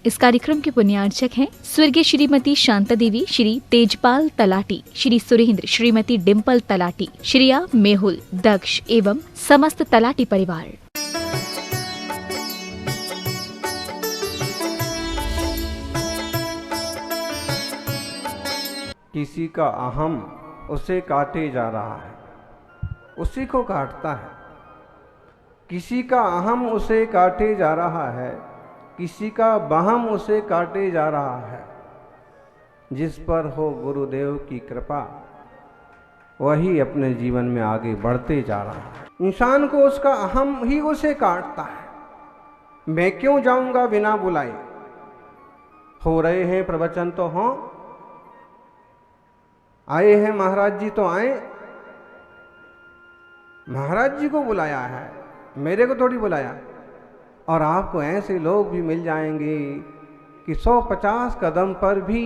इस कार्यक्रम के पुण्यार्चक हैं स्वर्गीय श्रीमती शांता देवी, श्री तेजपाल तलाटी, श्री सुरेंद्र, श्रीमती डिम्पल तलाटी, श्रिया, मेहुल, दक्ष एवं समस्त तलाटी परिवार। किसी का अहम उसे काटे जा रहा है, उसी को काटता है। किसी का अहम उसे काटे जा रहा है, किसी का बहम उसे काटे जा रहा है। जिस पर हो गुरुदेव की कृपा, वही अपने जीवन में आगे बढ़ते जा रहा है। इंसान को उसका अहम ही उसे काटता है। मैं क्यों जाऊंगा बिना बुलाए, हो रहे हैं प्रवचन तो हों, आए हैं महाराज जी तो आए। महाराज जी को बुलाया है, मेरे को थोड़ी बुलाया। और आपको ऐसे लोग भी मिल जाएंगे कि 150 कदम पर भी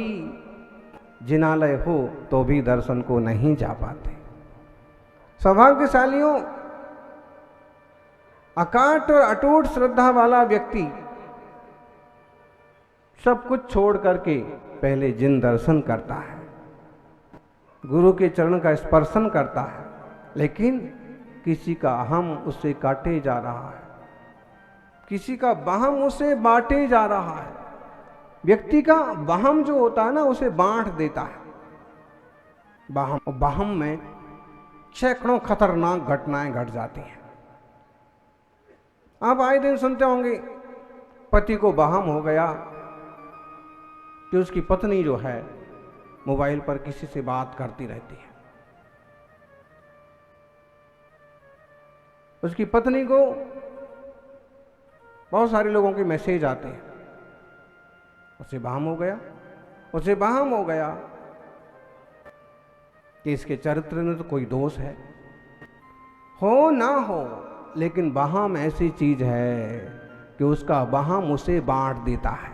जिनालय हो तो भी दर्शन को नहीं जा पाते। सौभाग्यशालियों, अकाट और अटूट श्रद्धा वाला व्यक्ति सब कुछ छोड़ करके पहले जिन दर्शन करता है, गुरु के चरण का स्पर्शन करता है, लेकिन किसी का अहम उसे काटे जा रहा है, किसी का बहम उसे बांटे जा रहा है। व्यक्ति का बहम जो होता है ना, उसे बांट देता है। बहम में सैकड़ों खतरनाक घटनाएं घट जाती हैं। आप आए दिन सुनते होंगे, पति को बहम हो गया कि उसकी पत्नी जो है मोबाइल पर किसी से बात करती रहती है। उसकी पत्नी को बहुत सारे लोगों के मैसेज आते हैं, उसे बहम हो गया। उसे बहम हो गया कि इसके चरित्र में तो कोई दोष है, हो ना हो, लेकिन बहम ऐसी चीज है कि उसका बहम उसे बांट देता है।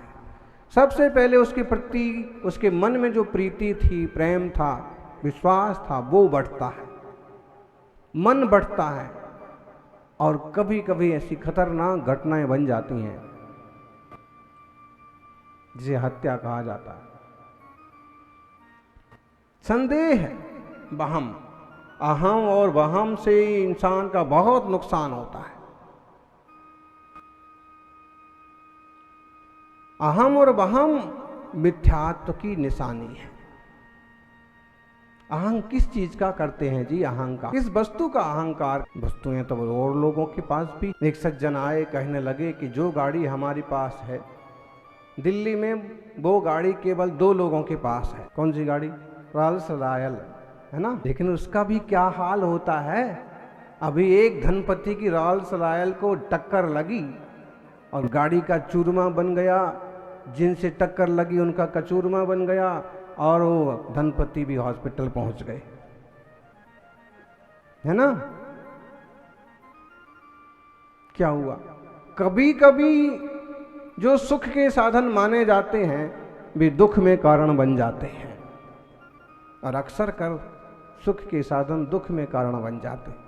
सबसे पहले उसके प्रति, उसके मन में जो प्रीति थी, प्रेम था, विश्वास था, वो बढ़ता है, मन बढ़ता है। और कभी कभी ऐसी खतरनाक घटनाएं बन जाती हैं जिसे हत्या कहा जाता है। संदेह है, बहम, अहम और वहम से इंसान का बहुत नुकसान होता है। अहम और वहम मिथ्यात्व की निशानी है। अहंग किस चीज का करते हैं जी? अहंकार किस वस्तु का अहंकार? वस्तुएं तो और लोगों के पास भी। एक सज्जन आए, कहने लगे कि जो गाड़ी हमारे पास है, दिल्ली में वो गाड़ी केवल 2 लोगों के पास है। कौन सी गाड़ी? रॉल्स रॉयल, है ना। लेकिन उसका भी क्या हाल होता है। अभी एक धनपति की रॉल्स रॉयल को टक्कर लगी और गाड़ी का चूरमा बन गया, जिनसे टक्कर लगी उनका कचूरमा बन गया, और वो धनपति भी हॉस्पिटल पहुंच गए, है ना। क्या हुआ? कभी कभी जो सुख के साधन माने जाते हैं वे दुख में कारण बन जाते हैं, और अक्सर कर सुख के साधन दुख में कारण बन जाते हैं।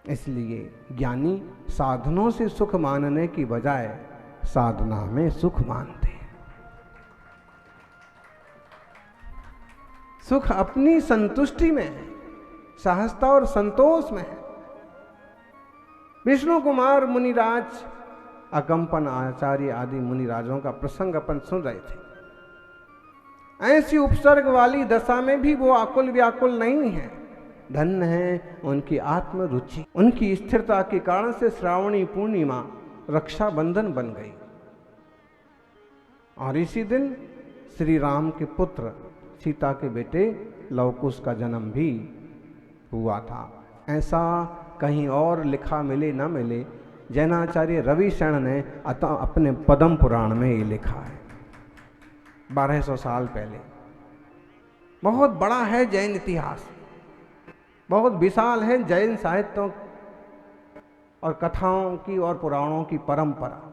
इसलिए ज्ञानी साधनों से सुख मानने की बजाय साधना में सुख मानते हैं। सुख अपनी संतुष्टि में है, सहजता और संतोष में है। विष्णु कुमार मुनिराज, अकंपन आचार्य आदि मुनिराजों का प्रसंग अपन सुन रहे थे। ऐसी उपसर्ग वाली दशा में भी वो आकुल व्याकुल नहीं है। धन्य है उनकी आत्म रुचि। उनकी स्थिरता के कारण से श्रावणी पूर्णिमा रक्षाबंधन बन गई, और इसी दिन श्री राम के पुत्र सीता के बेटे लवकुश का जन्म भी हुआ था। ऐसा कहीं और लिखा मिले न मिले, जैनाचार्य रविशरण ने अपने पद्म पुराण में ये लिखा है, 1200 साल पहले। बहुत बड़ा है जैन इतिहास, बहुत विशाल है जैन साहित्यों और कथाओं की और पुराणों की परंपरा।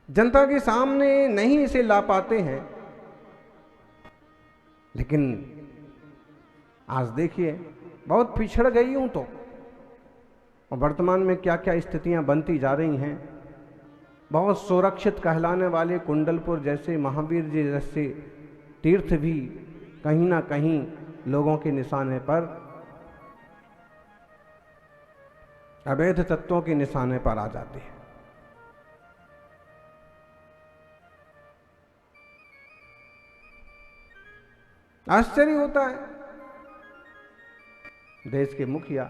जनता के सामने नहीं इसे ला पाते हैं, लेकिन आज देखिए बहुत पिछड़ गई हूं तो और वर्तमान में क्या क्या स्थितियां बनती जा रही हैं। बहुत सुरक्षित कहलाने वाले कुंडलपुर जैसे, महावीर जी जैसे तीर्थ भी कहीं ना कहीं लोगों के निशाने पर, अवैध तत्वों के निशाने पर आ जाते हैं। आश्चर्य होता है। देश के मुखिया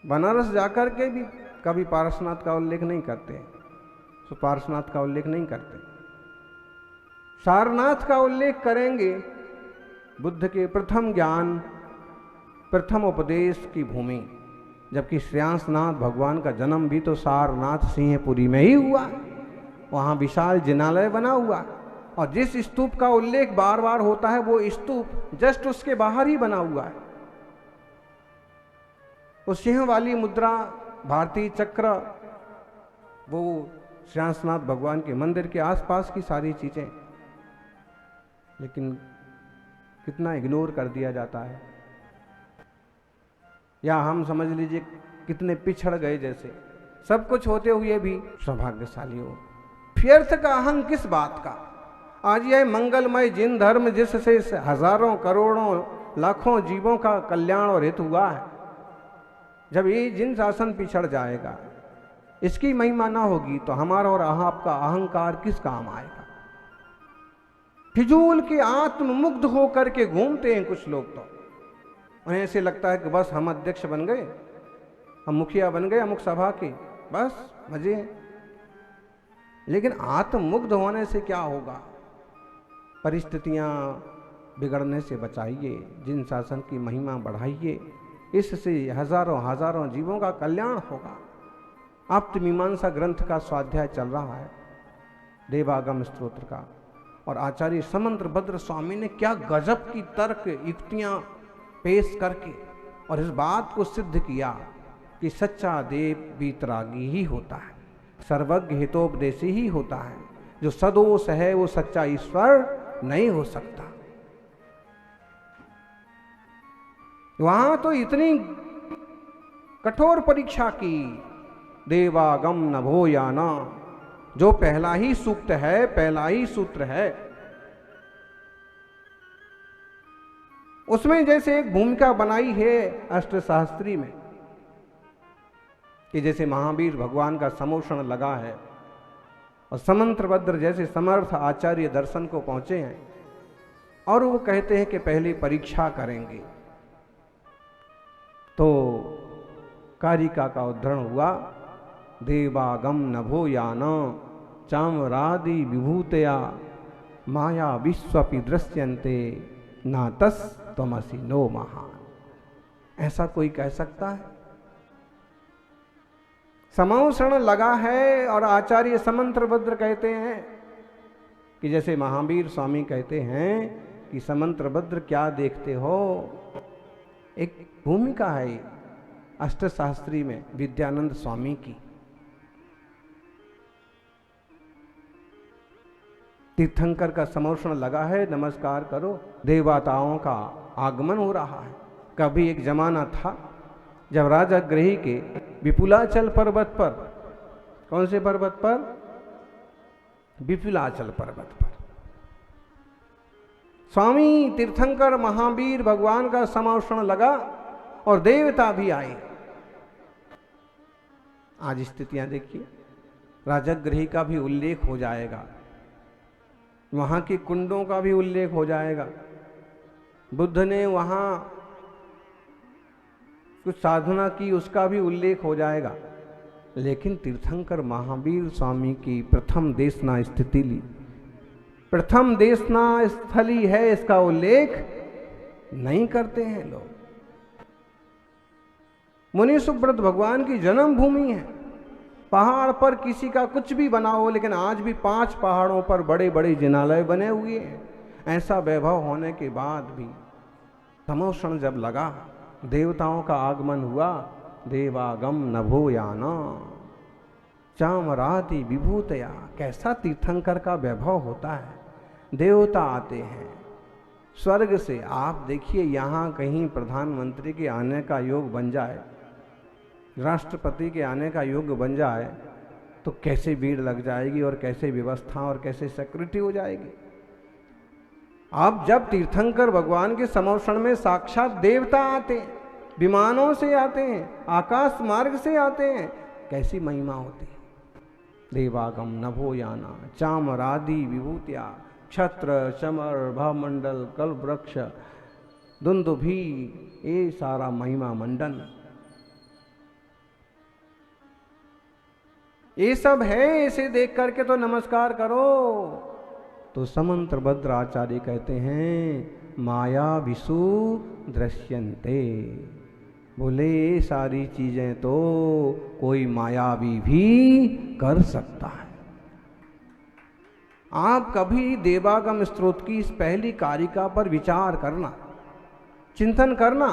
बनारस जाकर के भी कभी पारसनाथ का उल्लेख नहीं करते, तो पारसनाथ का उल्लेख नहीं करते। सारनाथ का उल्लेख करेंगे, बुद्ध के प्रथम ज्ञान, प्रथम उपदेश की भूमि, जबकि श्रेयांसनाथ भगवान का जन्म भी तो सारनाथ सिंहपुरी में ही हुआ। वहाँ विशाल जिनालय बना हुआ, और जिस स्तूप का उल्लेख बार बार होता है वो स्तूप जस्ट उसके बाहर ही बना हुआ है। उस सिंह वाली मुद्रा, भारतीय चक्र, वो श्रेयांसनाथ भगवान के मंदिर के आसपास की सारी चीजें, लेकिन कितना इग्नोर कर दिया जाता है। या हम समझ लीजिए कितने पिछड़ गए, जैसे सब कुछ होते हुए भी सौभाग्यशाली हो। व्यर्थ का अहं किस बात का। आज यह मंगलमय जिन धर्म जिससे हजारों करोड़ों लाखों जीवों का कल्याण और हित हुआ है, जब ये जिन शासन पिछड़ जाएगा, इसकी महिमा ना होगी, तो हमारा और आपका अहंकार किस काम आएगा। फिजूल के आत्ममुग्ध होकर के घूमते हैं कुछ लोग, तो उन्हें ऐसे लगता है कि बस हम अध्यक्ष बन गए, हम मुखिया बन गए अमुक सभा के, बस मजे हैं। लेकिन आत्ममुग्ध होने से क्या होगा। परिस्थितियां बिगड़ने से बचाइए, जिन शासन की महिमा बढ़ाइए, इससे हजारों हजारों जीवों का कल्याण होगा। आप्तमीमांसा ग्रंथ का स्वाध्याय चल रहा है, देवागम स्तोत्र का, और आचार्य समंत्र भद्र स्वामी ने क्या गजब की तर्क युक्तियां पेश करके और इस बात को सिद्ध किया कि सच्चा देव वीतरागी ही होता है, सर्वज्ञ हितोपदेशी ही होता है। जो सदोष है वो सच्चा ईश्वर नहीं हो सकता। वहां तो इतनी कठोर परीक्षा की, देवागम नभो याना, जो पहला ही सूक्त है, पहला ही सूत्र है, उसमें जैसे एक भूमिका बनाई है अष्टशास्त्री में, कि जैसे महावीर भगवान का समोषण लगा है और समंत्रभद्र जैसे समर्थ आचार्य दर्शन को पहुंचे हैं, और वो कहते हैं कि पहले परीक्षा करेंगे। तो कारिका का उद्धरण हुआ, देवागम नभो याना चामरादि विभूतया माया विश्वपि दृश्यन्ते नातस तमसि नो महान। ऐसा कोई कह सकता है? समोषण लगा है, और आचार्य समंत्रभद्र कहते हैं कि जैसे महावीर स्वामी कहते हैं कि समंत्रभद्र क्या देखते हो। एक भूमिका है अष्टशास्त्री में विद्यानंद स्वामी की। तीर्थंकर का समोषण लगा है, नमस्कार करो, देवताओं का आगमन हो रहा है। कभी एक जमाना था जब राजगृही के विपुलाचल पर्वत पर, कौन से पर्वत पर? विपुलाचल पर्वत पर स्वामी तीर्थंकर महावीर भगवान का समोषण लगा और देवता भी आए। आज स्थितियां देखिए, राजगृही का भी उल्लेख हो जाएगा, वहां के कुंडों का भी उल्लेख हो जाएगा, बुद्ध ने वहां कुछ साधना की उसका भी उल्लेख हो जाएगा। लेकिन तीर्थंकर महावीर स्वामी की प्रथम देशना स्थिति ली, प्रथम देशना स्थली है, इसका उल्लेख नहीं करते हैं लोग। मुनि सुब्रत भगवान की जन्मभूमि है, पहाड़ पर किसी का कुछ भी बना हो, लेकिन आज भी 5 पहाड़ों पर बड़े बड़े जिनालय बने हुए हैं। ऐसा वैभव होने के बाद भी समोषण जब लगा, देवताओं का आगमन हुआ, देवागम नभो याना चामरादि विभूतया। कैसा तीर्थंकर का वैभव होता है, देवता आते हैं स्वर्ग से। आप देखिए, यहाँ कहीं प्रधानमंत्री के आने का योग बन जाए राष्ट्रपति के आने का युग बन जाए तो कैसे भीड़ लग जाएगी और कैसे व्यवस्था और कैसे सिक्योरिटी हो जाएगी। अब जब तीर्थंकर भगवान के समर्षण में साक्षात देवता आते हैं, विमानों से आते हैं, आकाश मार्ग से आते हैं, कैसी महिमा होती है। देवागम नभोयाना चामरादि विभूतिया छत्र चमर भामंडल कल्प वृक्ष दुंदुभी, ये सारा महिमा मंडन ये सब है। इसे देख करके तो नमस्कार करो। तो समंत्र भद्र आचार्य कहते हैं माया विसु दृश्यन्ते, बोले ये सारी चीजें तो कोई मायावी भी कर सकता है। आप कभी देवागम स्तोत्र की इस पहली कारिका पर विचार करना, चिंतन करना,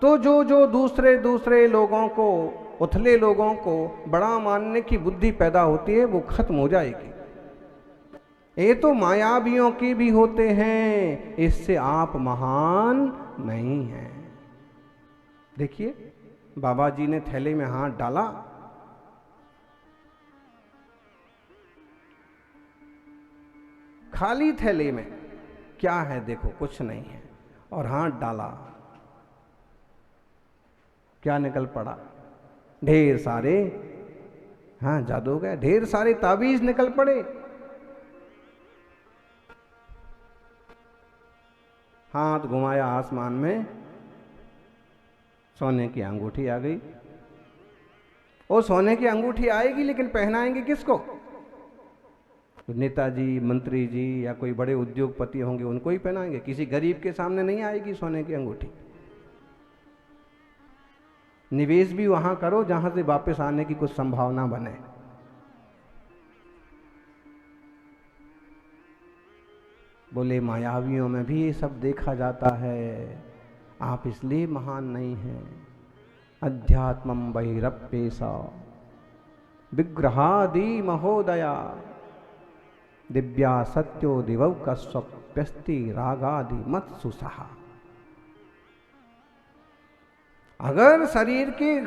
तो जो दूसरे लोगों को, उथले लोगों को बड़ा मानने की बुद्धि पैदा होती है वो खत्म हो जाएगी। ये तो मायावियों की भी होते हैं, इससे आप महान नहीं हैं। देखिए बाबा जी ने थैले में हाथ डाला, खाली थैले में क्या है देखो, कुछ नहीं है, और हाथ डाला, क्या निकल पड़ा? ढेर सारे, हाँ जादू हो गया, ढेर सारे ताबीज निकल पड़े। हाथ घुमाया आसमान में, सोने की अंगूठी आ गई। वो सोने की अंगूठी आएगी लेकिन पहनाएंगे किसको? तो नेताजी, मंत्री जी या कोई बड़े उद्योगपति होंगे उनको ही पहनाएंगे, किसी गरीब के सामने नहीं आएगी सोने की अंगूठी। निवेश भी वहां करो जहां से वापस आने की कुछ संभावना बने। बोले मायावियों में भी ये सब देखा जाता है, आप इसलिए महान नहीं हैं। अध्यात्मम बहिरप्येसा विग्रहादि महोदया दिव्या सत्यो दिवौ कस्वप्यस्ति रागादि मत्सु सहा। अगर शरीर के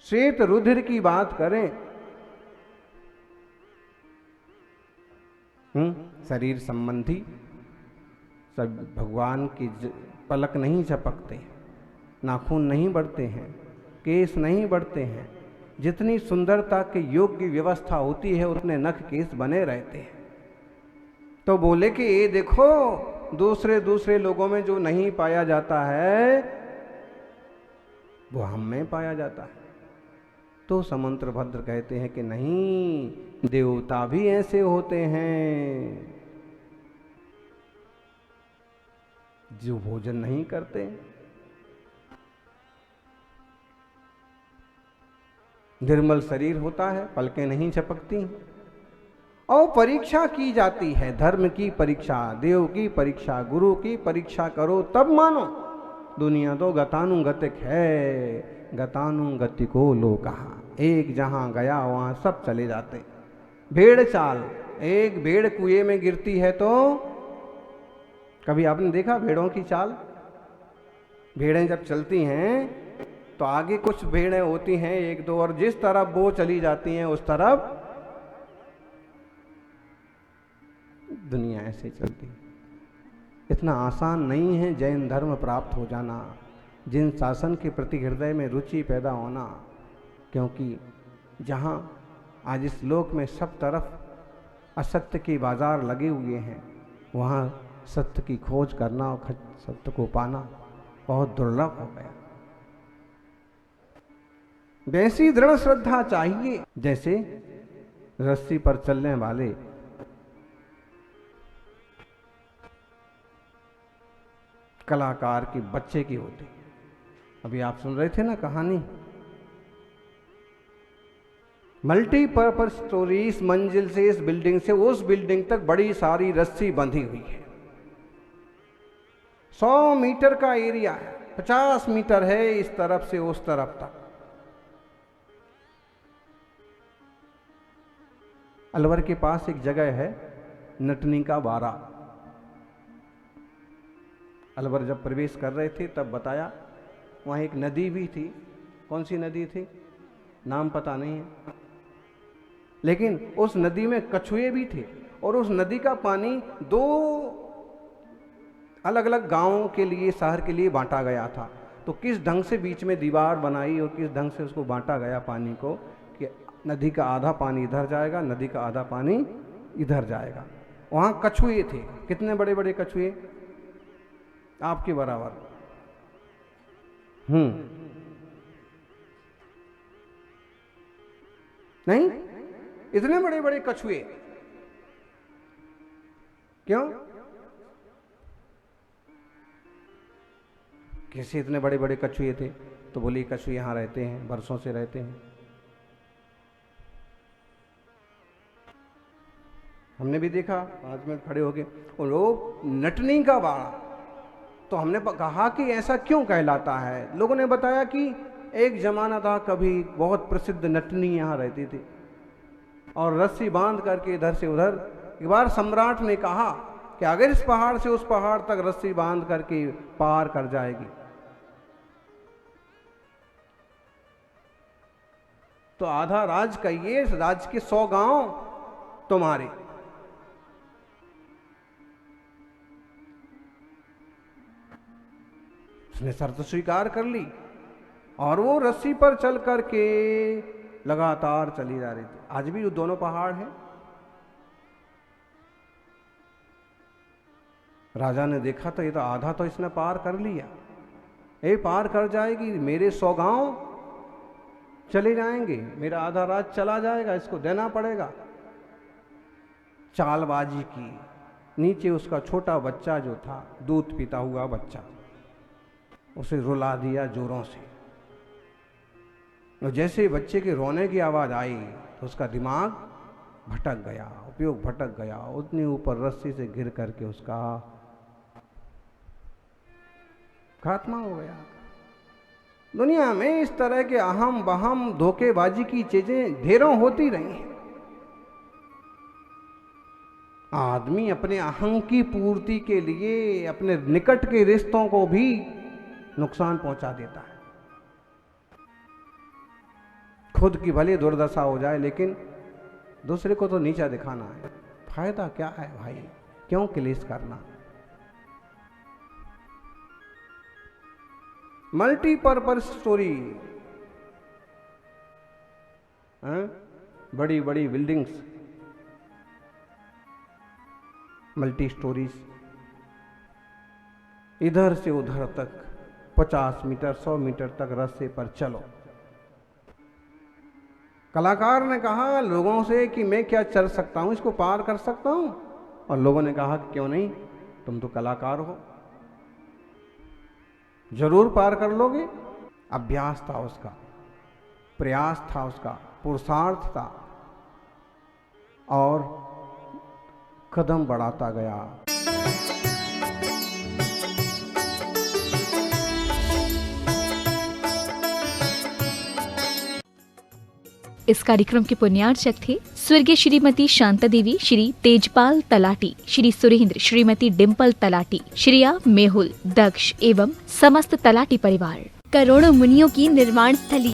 श्वेत रुधिर की बात करें, शरीर संबंधी सब भगवान की पलक नहीं झपकते, नाखून नहीं बढ़ते हैं, केस नहीं बढ़ते हैं, जितनी सुंदरता के योग्य व्यवस्था होती है उतने नख केस बने रहते हैं। तो बोले कि ये देखो दूसरे लोगों में जो नहीं पाया जाता है वो हम में पाया जाता है। तो समंत्र भद्र कहते हैं कि नहीं, देवता भी ऐसे होते हैं जो भोजन नहीं करते, निर्मल शरीर होता है, पलकें नहीं झपकती, और परीक्षा की जाती है, धर्म की परीक्षा, देव की परीक्षा, गुरु की परीक्षा करो तब मानो। दुनिया तो गतानुगतिक है, गतानुगतिको लोकहा, एक जहां गया वहां सब चले जाते। भेड़ चाल, एक भेड़ कुएं में गिरती है तो कभी आपने देखा भेड़ों की चाल? भेड़ें जब चलती हैं तो आगे कुछ भेड़ें होती हैं एक दो, और जिस तरफ वो चली जाती हैं उस तरफ दुनिया ऐसे चलती। इतना आसान नहीं है जैन धर्म प्राप्त हो जाना, जिन शासन के प्रति हृदय में रुचि पैदा होना, क्योंकि जहाँ आज इस लोक में सब तरफ असत्य के बाजार लगे हुए हैं, वहाँ सत्य की खोज करना और सत्य को पाना बहुत दुर्लभ हो गया। वैसी दृढ़ श्रद्धा चाहिए जैसे रस्सी पर चलने वाले कलाकार के बच्चे की होती। अभी आप सुन रहे थे ना कहानी, मल्टीपर्पज स्टोरी, इस मंजिल से इस बिल्डिंग से उस बिल्डिंग तक बड़ी सारी रस्सी बंधी हुई है। 100 मीटर का एरिया है, 50 मीटर है इस तरफ से उस तरफ तक। अलवर के पास एक जगह है नटनी का बारा। अलवर जब प्रवेश कर रहे थे तब बताया, वहाँ एक नदी भी थी कौन सी नदी थी, नाम पता नहीं है, लेकिन उस नदी में कछुए भी थे और उस नदी का पानी 2 अलग अलग गांवों के लिए, शहर के लिए बांटा गया था। तो किस ढंग से बीच में दीवार बनाई और किस ढंग से उसको बांटा गया पानी को, कि नदी का आधा पानी इधर जाएगा, नदी का आधा पानी इधर जाएगा। वहां कछुए थे, कितने बड़े बड़े कछुए, आपके बराबर। नहीं, इतने बड़े बड़े कछुए, क्यों, कैसे इतने बड़े बड़े कछुए थे? तो बोले कछुए यहां रहते हैं, बरसों से रहते हैं। हमने भी देखा, 5 मिनट खड़े हो गए, और वो नटनी का बाड़ा। तो हमने कहा कि ऐसा क्यों कहलाता है? लोगों ने बताया कि एक जमाना था, कभी बहुत प्रसिद्ध नटनी यहाँ रहती थी और रस्सी बांध करके इधर से उधर, एक बार सम्राट ने कहा कि अगर इस पहाड़ से उस पहाड़ तक रस्सी बांध करके पार कर जाएगी तो आधा राज का, ये राज के 100 गांव तुम्हारे। उसने शर्त स्वीकार कर ली और वो रस्सी पर चल करके लगातार चली जा रही थी। आज भी वो दोनों पहाड़ हैं। राजा ने देखा तो ये तो आधा तो इसने पार कर लिया, ये पार कर जाएगी, मेरे 100 गांव चले जाएंगे, मेरा आधा राज चला जाएगा, इसको देना पड़ेगा। चालबाजी की। नीचे उसका छोटा बच्चा जो था, दूध पीता हुआ बच्चा, उसे रुला दिया जोरों से। और जैसे बच्चे के रोने की आवाज आई तो उसका दिमाग भटक गया, उपयोग भटक गया, उतनी ऊपर रस्सी से गिर करके उसका खात्मा हो गया। दुनिया में इस तरह के अहम बहम धोखेबाजी की चीजें ढेरों होती रही हैं। आदमी अपने अहम की पूर्ति के लिए अपने निकट के रिश्तों को भी नुकसान पहुंचा देता है। खुद की भले दुर्दशा हो जाए, लेकिन दूसरे को तो नीचा दिखाना है। फायदा क्या है भाई, क्यों क्लेश करना? मल्टीपर्पज स्टोरी, बड़ी बड़ी बिल्डिंग्स, मल्टी स्टोरीज, इधर से उधर तक 50 मीटर 100 मीटर तक रास्ते पर चलो। कलाकार ने कहा लोगों से कि मैं क्या चल सकता हूं, इसको पार कर सकता हूं, और लोगों ने कहा कि क्यों नहीं, तुम तो कलाकार हो, जरूर पार कर लोगे। अभ्यास था उसका, प्रयास था उसका, पुरुषार्थ था, और कदम बढ़ाता गया। इस कार्यक्रम के पुण्यार्चक थे स्वर्गीय श्रीमती शांता देवी, श्री तेजपाल तलाटी, श्री सुरेंद्र, श्रीमती डिम्पल तलाटी, श्रिया मेहुल, दक्ष एवं समस्त तलाटी परिवार। करोड़ों मुनियों की निर्माण स्थली